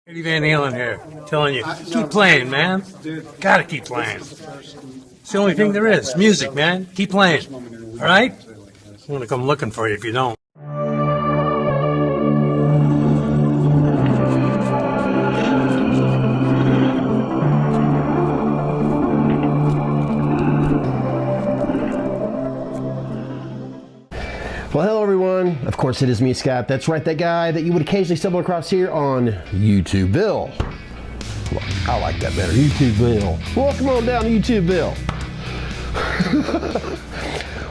Eddie Van Halen here, telling you, keep playing, man. Gotta keep playing. It's the only thing there is. Music, man. Keep playing. All right? I'm gonna come looking for you if you don't. Well, hello everyone. Of course it is me, Scott. That's right, that guy that you would occasionally stumble across here on YouTubeville. Well, I like that better, YouTubeville. Welcome on down to YouTubeville.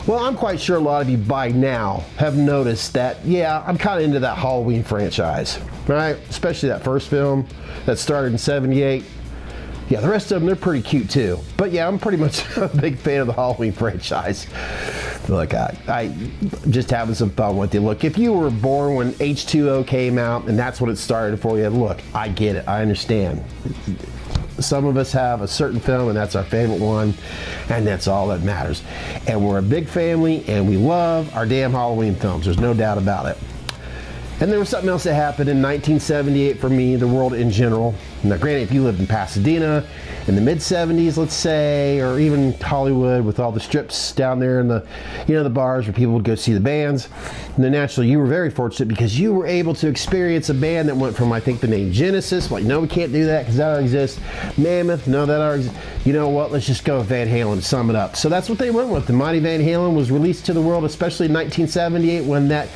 Well, I'm quite sure a lot of you by now have noticed that, yeah, I'm kind of into that Halloween franchise, right? Especially that first film that started in '78. Yeah, the rest of them, they're pretty cute too. But yeah, I'm pretty much a big fan of the Halloween franchise. Look, I just having some fun with you. Look, if you were born when H2O came out and that's what it started for you, look, I get it, I understand. Some of us have a certain film and that's our favorite one, and that's all that matters. And we're a big family and we love our damn Halloween films, there's no doubt about it. And there was something else that happened in 1978 for me, the world in general. Now granted, if you lived in Pasadena in the mid-70s, let's say, or even Hollywood with all the strips down there and the, you know, the bars where people would go see the bands, then naturally you were very fortunate because you were able to experience a band that went from, I think, the name Genesis, like, no, we can't do that because that already exists. Mammoth, no, that already exists. You know what, let's just go with Van Halen to sum it up. So that's what they went with. The Mighty Van Halen was released to the world, especially in 1978 when that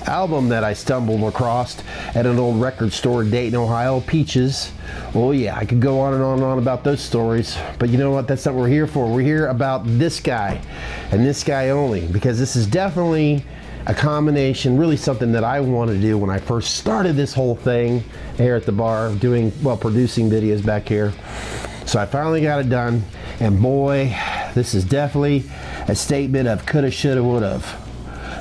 album that I stumbled across at an old record store in Dayton, Ohio, Peaches. Oh yeah, I could go on and on and on about those stories, but you know what, that's not what we're here for. We're here about this guy, and this guy only, because this is definitely a combination, really something that I wanted to do when I first started this whole thing here at the bar, producing videos back here. So I finally got it done, and boy, this is definitely a statement of coulda, shoulda, woulda.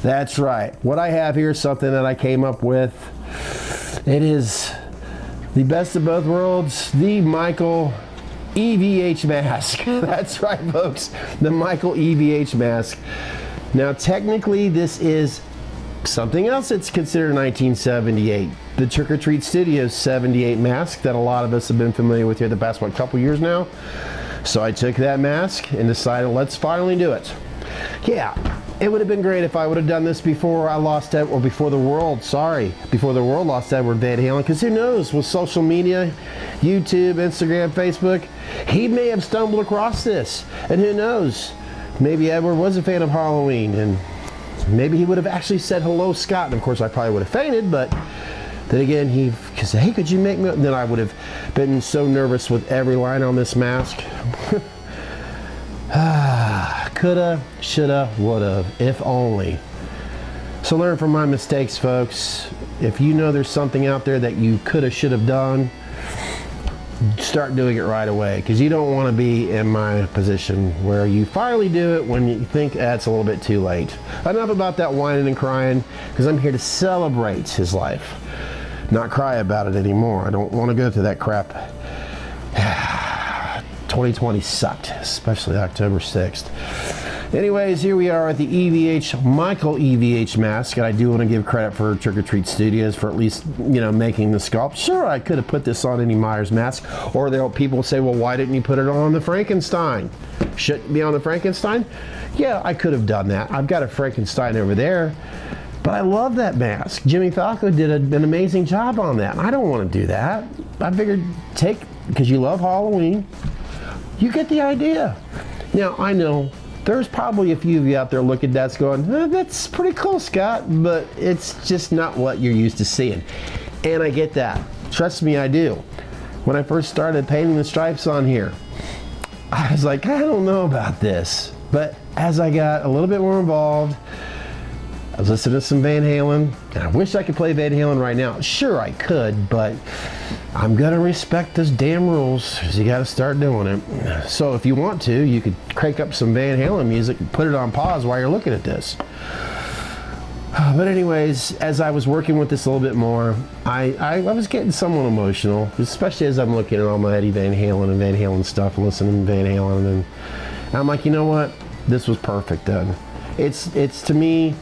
That's right. What I have here is something that I came up with. It is the best of both worlds, the Michael EVH mask. That's right, folks, the Michael EVH mask. Now, technically, this is something else that's considered 1978. The Trick or Treat Studios '78 mask that a lot of us have been familiar with here the past, what, couple years now. So I took that mask and decided, let's finally do it. Yeah. It would have been great if I would have done this before I lost Edward, or before the world lost Edward Van Halen, because who knows, with social media, YouTube, Instagram, Facebook, he may have stumbled across this, and who knows, maybe Edward was a fan of Halloween, and maybe he would have actually said, hello, Scott, and of course I probably would have fainted, but then again, he could say, hey, could you make me, and then I would have been so nervous with every line on this mask. Coulda, shoulda, woulda, if only. So learn from my mistakes, folks. If you know there's something out there that you coulda, shoulda done, start doing it right away, because you don't want to be in my position where you finally do it when you think that's a little bit too late. Enough about that whining and crying, because I'm here to celebrate his life, not cry about it anymore. I don't want to go through that crap. 2020 sucked, especially October 6th. Anyways, here we are at the EVH, Michael EVH mask, and I do want to give credit for Trick or Treat Studios for at least, you know, making the sculpt. Sure, I could have put this on any Myers mask, or people say, well, why didn't you put it on the Frankenstein? Shouldn't it be on the Frankenstein? Yeah, I could have done that. I've got a Frankenstein over there, but I love that mask. Jimmy Falco did an amazing job on that. I don't want to do that. I figured because you love Halloween, you get the idea. Now, I know there's probably a few of you out there looking at that going, that's pretty cool, Scott, but it's just not what you're used to seeing. And I get that. Trust me, I do. When I first started painting the stripes on here, I was like, I don't know about this. But as I got a little bit more involved, I was listening to some Van Halen, and I wish I could play Van Halen right now. Sure, I could, but I'm gonna respect those damn rules, because you gotta start doing it. So if you want to, you could crank up some Van Halen music and put it on pause while you're looking at this. But anyways, as I was working with this a little bit more, I was getting somewhat emotional, especially as I'm looking at all my Eddie Van Halen and Van Halen stuff, listening to Van Halen, and I'm like, you know what? This was perfect then. It's to me,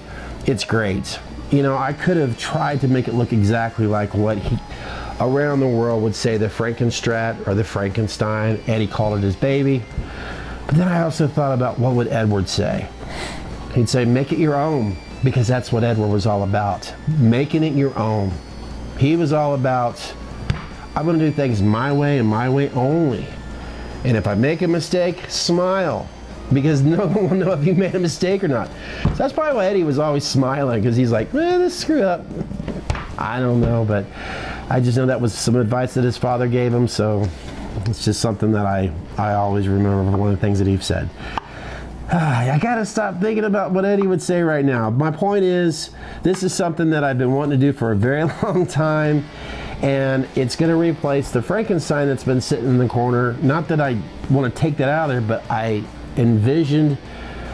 it's great. You know, I could have tried to make it look exactly like what around the world would say the Frankenstrait or the Frankenstein. Eddie called it his baby. But then I also thought about what would Edward say. He'd say, make it your own, because that's what Edward was all about. Making it your own. He was all about, I'm going to do things my way and my way only. And if I make a mistake, smile, because no one will know if you made a mistake or not. So that's probably why Eddie was always smiling, because he's like, this screw up. I don't know, but I just know that was some advice that his father gave him, so it's just something that I always remember, one of the things that he said. I gotta stop thinking about what Eddie would say right now. My point is, this is something that I've been wanting to do for a very long time, and it's gonna replace the Frankenstein that's been sitting in the corner. Not that I want to take that out of there, but I envisioned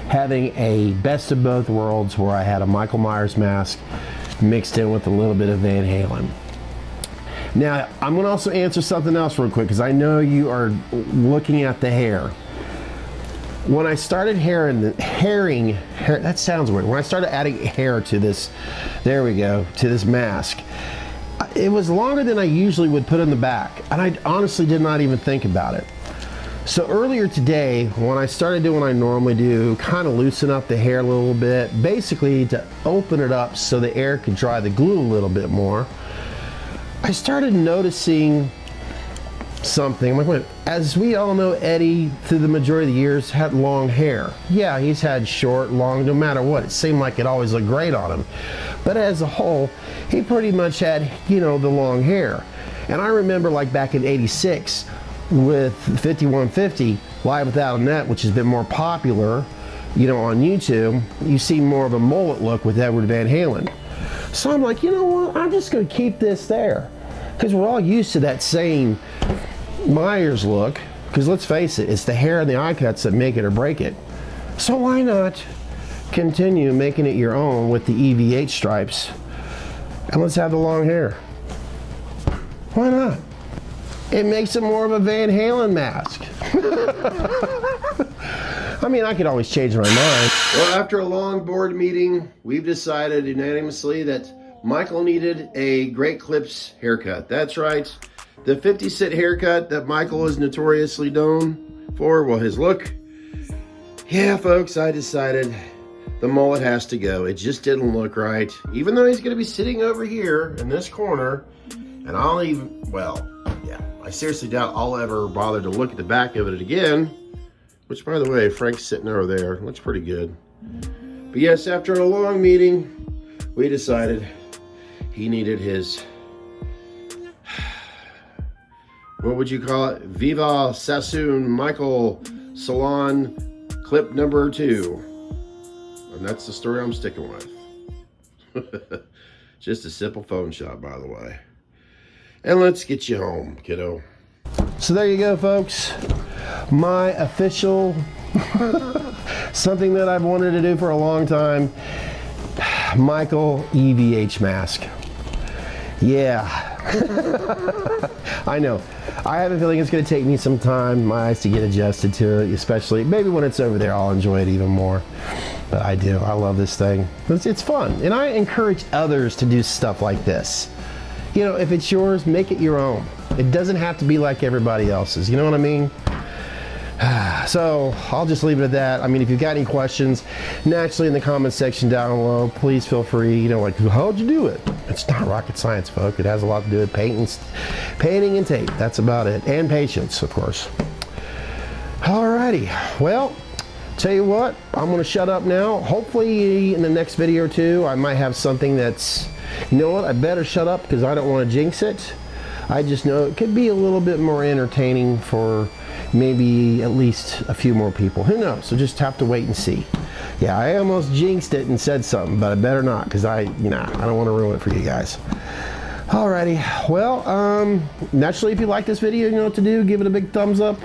having a best of both worlds where I had a Michael Myers mask mixed in with a little bit of Van Halen. Now, I'm going to also answer something else real quick, because I know you are looking at the hair. When I started that sounds weird. When I started adding hair to this, there we go, to this mask, it was longer than I usually would put in the back, and I honestly did not even think about it. So earlier today, when I started doing what I normally do, kind of loosen up the hair a little bit, basically to open it up so the air could dry the glue a little bit more, I started noticing something. I'm like, wait, as we all know, Eddie, through the majority of the years, had long hair. Yeah, he's had short, long, no matter what. It seemed like it always looked great on him. But as a whole, he pretty much had, the long hair. And I remember like back in '86, with 5150 Live Without a Net, which has been more popular, on YouTube, you see more of a mullet look with Edward Van Halen. So I'm like, you know what, I'm just going to keep this there, because we're all used to that same Myers look, because let's face it, it's the hair and the eye cuts that make it or break it. So why not continue making it your own with the EVH stripes, and let's have the long hair. Why not? It makes it more of a Van Halen mask. I mean, I could always change my mind. Well, after a long board meeting, we've decided unanimously that Michael needed a Great Clips haircut. That's right. The 50-cent haircut that Michael is notoriously known for, well, his look. Yeah, folks, I decided the mullet has to go. It just didn't look right. Even though he's going to be sitting over here in this corner, and I'll even, well, yeah, I seriously doubt I'll ever bother to look at the back of it again, which, by the way, Frank's sitting over there. Looks pretty good. But yes, after a long meeting, we decided he needed his, what would you call it? Viva Sassoon Michael Salon clip number 2. And that's the story I'm sticking with. Just a simple phone shot, by the way. And let's get you home, kiddo. So there you go, folks. My official, something that I've wanted to do for a long time, Michael EVH mask. Yeah. I know. I have a feeling it's going to take me some time, my eyes, to get adjusted to it, especially maybe when it's over there, I'll enjoy it even more. But I do. I love this thing. It's fun. And I encourage others to do stuff like this. If it's yours, make it your own. It doesn't have to be like everybody else's. You know what I mean? So I'll just leave it at that. I mean, if you've got any questions, naturally in the comments section down below, please feel free. Like, how'd you do it? It's not rocket science, folks. It has a lot to do with painting and tape. That's about it. And patience, of course. Alrighty. Well, tell you what, I'm going to shut up now. Hopefully in the next video or two, I might have something that's, you know what, I better shut up because I don't want to jinx it. I just know it could be a little bit more entertaining for maybe at least a few more people. Who knows? So just have to wait and see. Yeah, I almost jinxed it and said something, but I better not because I don't want to ruin it for you guys. Alrighty, well, naturally, if you like this video, you know what to do. Give it a big thumbs up.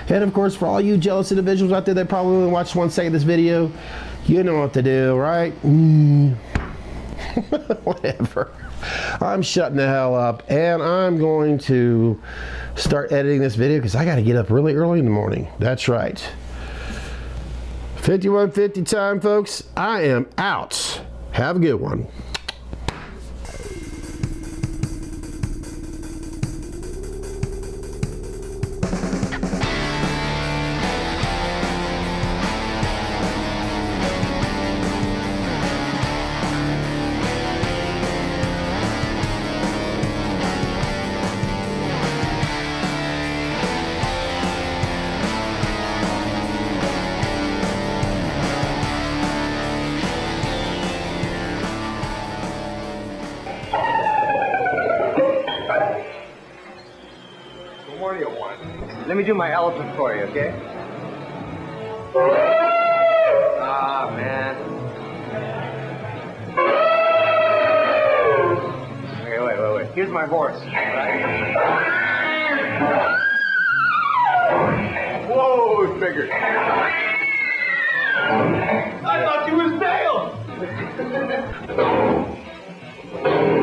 And of course, for all you jealous individuals out there that probably only watched 1 second of this video, you know what to do, right? Whatever. I'm shutting the hell up, and I'm going to start editing this video because I got to get up really early in the morning. That's right. 51:50 time, folks. I am out. Have a good one. Let me do my elephant for you, okay? Ah, man. Okay, wait. Here's my horse. Right? Whoa, it's bigger. I thought you was nailed.